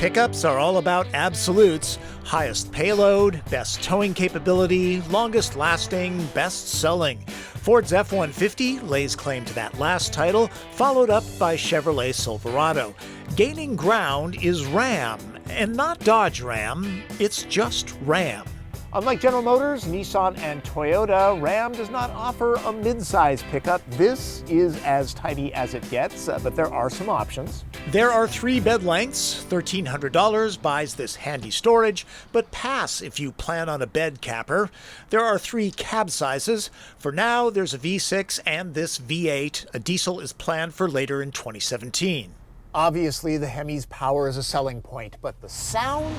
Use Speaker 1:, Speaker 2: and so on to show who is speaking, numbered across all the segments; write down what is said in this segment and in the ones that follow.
Speaker 1: Pickups are all about absolutes: highest payload, best towing capability, longest lasting, best selling. Ford's F-150 lays claim to that last title, followed up by Chevrolet Silverado. Gaining ground is Ram, and not Dodge Ram, it's just Ram. Unlike General Motors, Nissan, and Toyota, Ram does not offer a mid-size pickup. This is as tidy as it gets, but there are some options. There are 3 bed lengths. $1,300 buys this handy storage, but pass if you plan on a bed capper. There are 3 cab sizes. For now, there's a V6 and this V8. A diesel is planned for later in 2017. Obviously, the Hemi's power is a selling point, but the sound?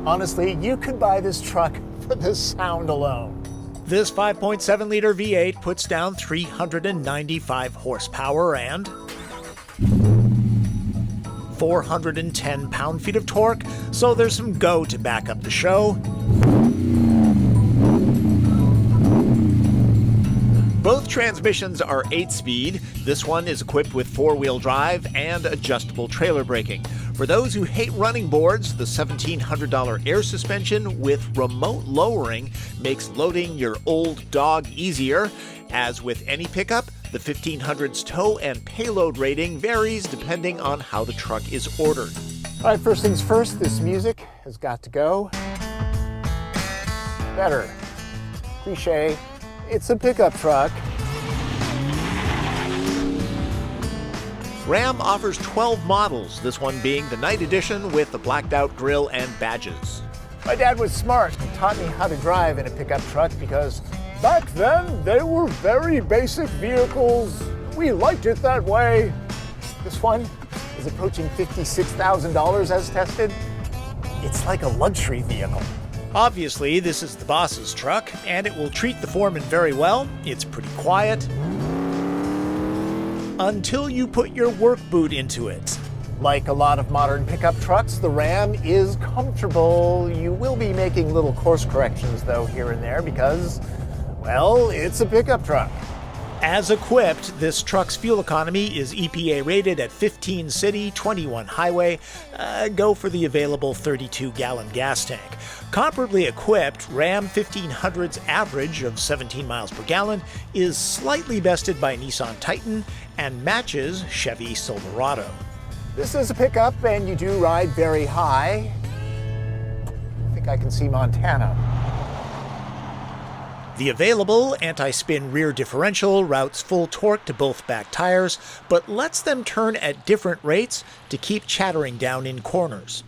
Speaker 1: Honestly, you could buy this truck for the sound alone. This 5.7-liter V8 puts down 395 horsepower and 410 pound-feet of torque, so there's some go to back up the show. Both transmissions are 8-speed. This one is equipped with 4-wheel drive and adjustable trailer braking. For those who hate running boards, the $1,700 air suspension with remote lowering makes loading your old dog easier. As with any pickup, the 1500's tow and payload rating varies depending on how the truck is ordered. All right, first things first, this music has got to go. Better. Cliché. It's a pickup truck. Ram offers 12 models, this one being the night edition with the blacked out grille and badges. My dad was smart and taught me how to drive in a pickup truck because back then they were very basic vehicles. We liked it that way. This one is approaching $56,000 as tested. It's like a luxury vehicle. Obviously, this is the boss's truck, and it will treat the foreman very well. It's pretty quiet until you put your work boot into it. Like a lot of modern pickup trucks, the Ram is comfortable. You will be making little course corrections, though, here and there because, well, it's a pickup truck. As equipped, this truck's fuel economy is EPA rated at 15 city, 21 highway. Go for the available 32-gallon gas tank. Comparably equipped, Ram 1500's average of 17 miles per gallon is slightly bested by Nissan Titan and matches Chevy Silverado. This is a pickup and you do ride very high. I think I can see Montana. The available anti-spin rear differential routes full torque to both back tires, but lets them turn at different rates to keep chattering down in corners.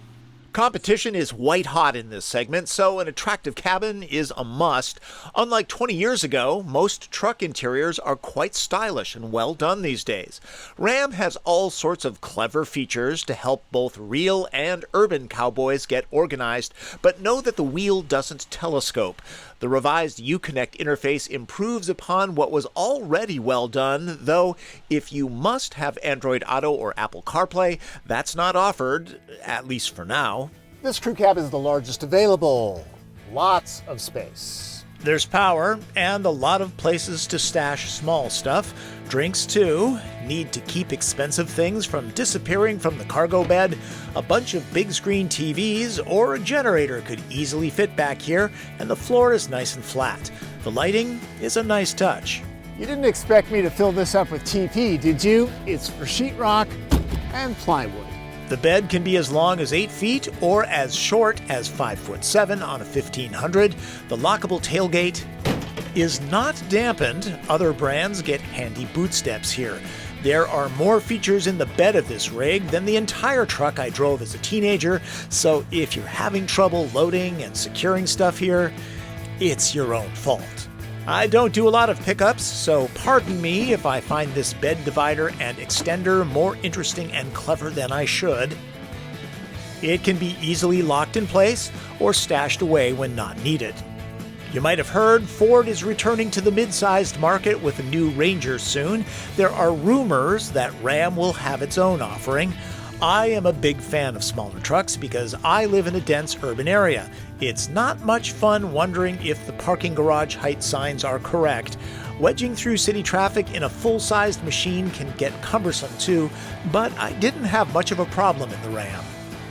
Speaker 1: Competition is white hot in this segment, so an attractive cabin is a must. Unlike 20 years ago, most truck interiors are quite stylish and well done these days. Ram has all sorts of clever features to help both real and urban cowboys get organized, but know that the wheel doesn't telescope. The revised Uconnect interface improves upon what was already well done, though if you must have Android Auto or Apple CarPlay, that's not offered, at least for now. This crew cab is the largest available. Lots of space. There's power and a lot of places to stash small stuff. Drinks too. Need to keep expensive things from disappearing from the cargo bed. A bunch of big screen TVs or a generator could easily fit back here, and the floor is nice and flat. The lighting is a nice touch. You didn't expect me to fill this up with TP, did you? It's for sheetrock and plywood. The bed can be as long as 8 feet or as short as 5'7" on a 1500. The lockable tailgate is not dampened. Other brands get handy boot steps here. There are more features in the bed of this rig than the entire truck I drove as a teenager, so if you're having trouble loading and securing stuff here, it's your own fault. I don't do a lot of pickups, so pardon me if I find this bed divider and extender more interesting and clever than I should. It can be easily locked in place or stashed away when not needed. You might have heard Ford is returning to the mid-sized market with a new Ranger soon. There are rumors that Ram will have its own offering. I am a big fan of smaller trucks because I live in a dense urban area. It's not much fun wondering if the parking garage height signs are correct. Wedging through city traffic in a full-sized machine can get cumbersome too, but I didn't have much of a problem in the Ram.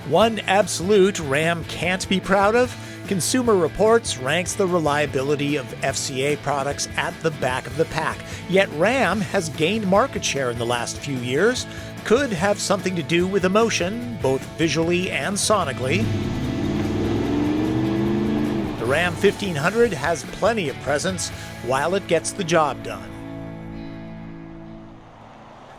Speaker 1: One absolute Ram can't be proud of: Consumer Reports ranks the reliability of FCA products at the back of the pack, yet Ram has gained market share in the last few years. Could have something to do with emotion, both visually and sonically. The Ram 1500 has plenty of presence while it gets the job done.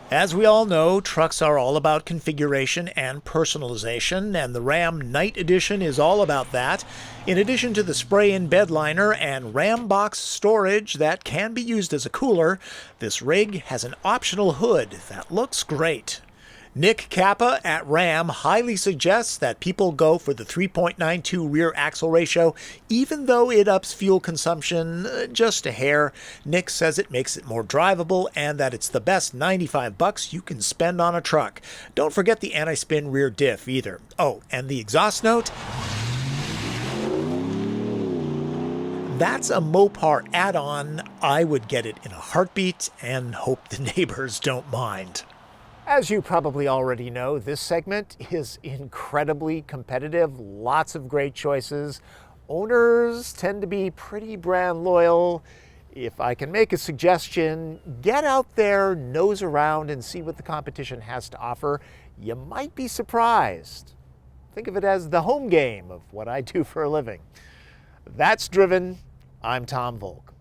Speaker 1: As we all know, trucks are all about configuration and personalization, and the Ram Night Edition is all about that. In addition to the spray-in bed liner and Ram box storage that can be used as a cooler, this rig has an optional hood that looks great. Nick Kappa at Ram highly suggests that people go for the 3.92 rear axle ratio, even though it ups fuel consumption just a hair. Nick says it makes it more drivable and that it's the best $95 you can spend on a truck. Don't forget the anti-spin rear diff either. Oh, and the exhaust note? That's a Mopar add-on. I would get it in a heartbeat and hope the neighbors don't mind. As you probably already know, this segment is incredibly competitive, lots of great choices. Owners tend to be pretty brand loyal. If I can make a suggestion, get out there, nose around, and see what the competition has to offer. You might be surprised. Think of it as the home game of what I do for a living. That's Driven. I'm Tom Voelk.